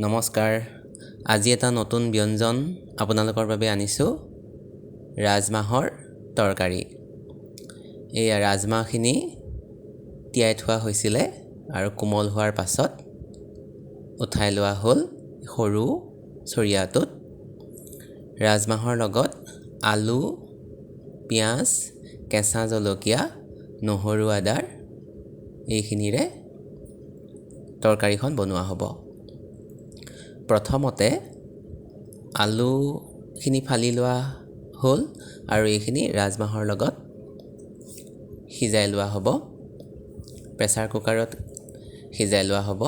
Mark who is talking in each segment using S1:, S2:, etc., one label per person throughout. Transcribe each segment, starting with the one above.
S1: নমস্কাৰ। আজি এটা নতুন ব্যঞ্জন আপোনালোকৰ বাবে আনিছোঁ, ৰাজমাহৰ তৰকাৰী। এয়া ৰাজমাহখিনি তিয়াই থোৱা হৈছিলে আৰু কোমল হোৱাৰ পাছত উঠাই লোৱা হ'ল সৰু চৰিয়াটোত। ৰাজমাহৰ লগত আলু, পিঁয়াজ, কেঁচা জলকীয়া, নহৰু, আদাৰ এইখিনিৰে তৰকাৰীখন বনোৱা হ'ব। প্ৰথমতে আলুখিনি ফালি লোৱা হ'ল আৰু এইখিনি ৰাজমাহৰ লগত সিজাই লোৱা হ'ব। প্ৰেছাৰ কুকাৰত সিজাই লোৱা হ'ব।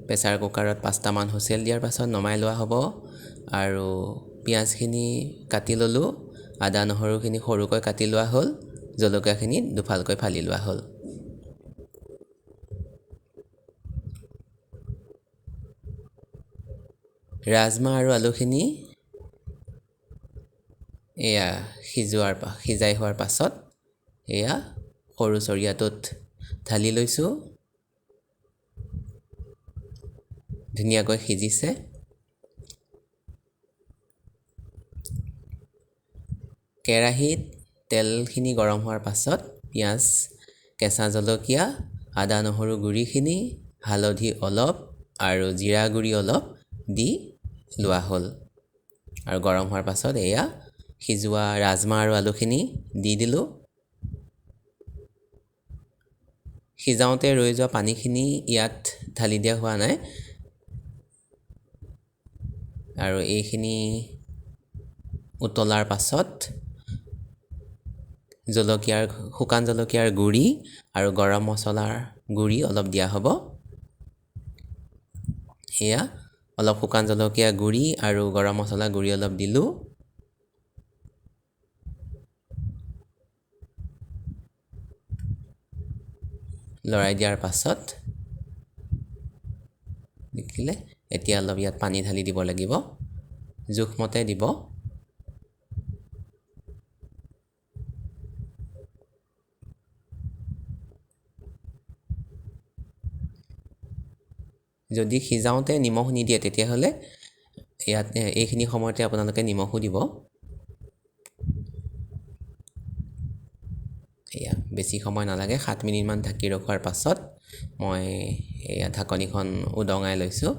S1: প্ৰেছাৰ কুকাৰত 5টামান হুইচেল দিয়াৰ পাছত নমাই লোৱা হ'ব আৰু পিঁয়াজখিনি কাটি ল'লোঁ, আদা নহৰুখিনি সৰুকৈ কাটি লোৱা হ'ল, জলকীয়াখিনি দুফালকৈ ফালি লোৱা হ'ল। ৰাজমাহ আৰু আলুখিনি এয়া সিজাই হোৱাৰ পাছত এয়া সৰু চৰিয়াটোত ঢালি লৈছোঁ। ধুনীয়াকৈ সিজিছে। কেৰাহীত তেলখিনি গৰম হোৱাৰ পাছত পিঁয়াজ, কেঁচা জলকীয়া, আদা নহৰু গুড়িখিনি, হালধি অলপ আৰু জিৰা গুড়ি অলপ দি লোৱা হ'ল আৰু গৰম হোৱাৰ পাছত এয়া সিজোৱা ৰাজমাহ আৰু আলুখিনি দি দিলোঁ। সিজাওঁতে ৰৈ যোৱা পানীখিনি ইয়াত ঢালি দিয়া হোৱা নাই আৰু এইখিনি উতলাৰ পাছত শুকান জলকীয়াৰ গুড়ি আৰু গৰম মছলাৰ গুড়ি অলপ দিয়া হ'ব। এয়া অলপ শুকান জলকীয়া গুড়ি আৰু গৰম মছলা গুড়ি অলপ দিলোঁ। লৰাই দিয়াৰ পাছত দেখিলে এতিয়া অলপ ইয়াত পানী ঢালি দিব লাগিব, জোখমতে দিব। যদি সিজাওঁতে নিমখ নিদিয়ে তেতিয়াহ'লে ইয়াত এইখিনি সময়তে আপোনালোকে নিমখো দিব। এয়া বেছি সময় নালাগে, 7 মিনিটমান ঢাকি ৰখোৱাৰ পাছত মই এয়া ঢাকনিখন উদঙাই লৈছোঁ।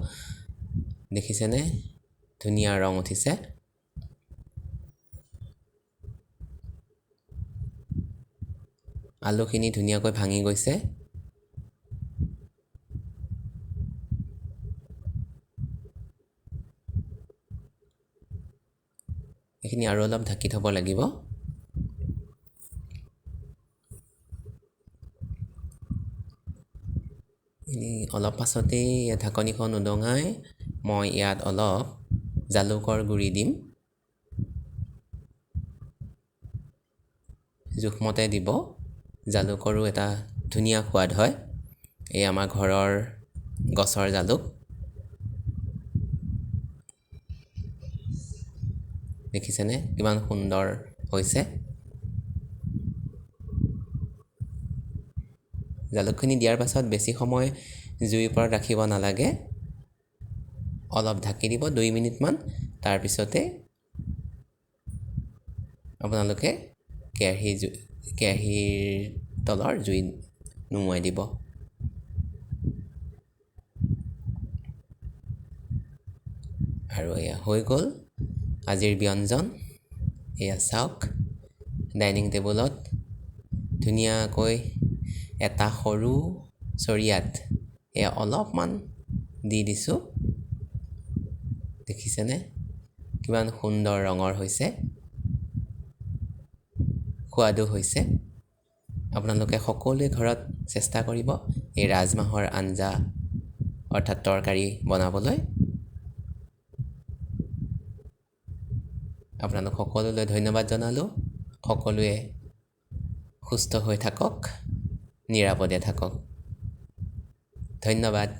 S1: দেখিছেনে ধুনীয়া ৰং উঠিছে। আলুখিনি ধুনীয়াকৈ ভাঙি গৈছে। এইখিনি আৰু অলপ ঢাকি থ'ব লাগিব। অলপ পাছতেই ঢাকনিখন উদঙাই মই ইয়াত অলপ জালুকৰ গুড়ি দিম। জোখমতে দিব, জালুকৰো এটা ধুনীয়া সোৱাদ হয়। এই আমাৰ ঘৰৰ গছৰ জালুক। দেখিছেনে কিমান সুন্দৰ হৈছে। জালুকখিনি দিয়াৰ পাছত বেছি সময় জুইৰ ওপৰত ৰাখিব নালাগে, অলপ ঢাকি দিব 2 মিনিটমান। তাৰপিছতে আপোনালোকে কেৰাহীৰ তলৰ জুই নুমুৱাই দিব। আৰু এয়া হৈ গ'ল আজিৰ ব্যঞ্জন। এয়া চাওক, ডাইনিং টেবুলত ধুনীয়াকৈ এটা সৰু চৰিয়াত এয়া অলপমান দি দিছোঁ। দেখিছেনে কিমান সুন্দৰ ৰঙৰ হৈছে, সোৱাদো হৈছে। আপোনালোকে সকলোৱে ঘৰত চেষ্টা কৰিব এই ৰাজমাহৰ আঞ্জা অৰ্থাৎ তৰকাৰী বনাবলৈ। আপোনালোক সকলোলৈ ধন্যবাদ জনালোঁ। সকলোৱে সুস্থ হৈ থাকক, নিৰাপদে থাকক। ধন্যবাদ।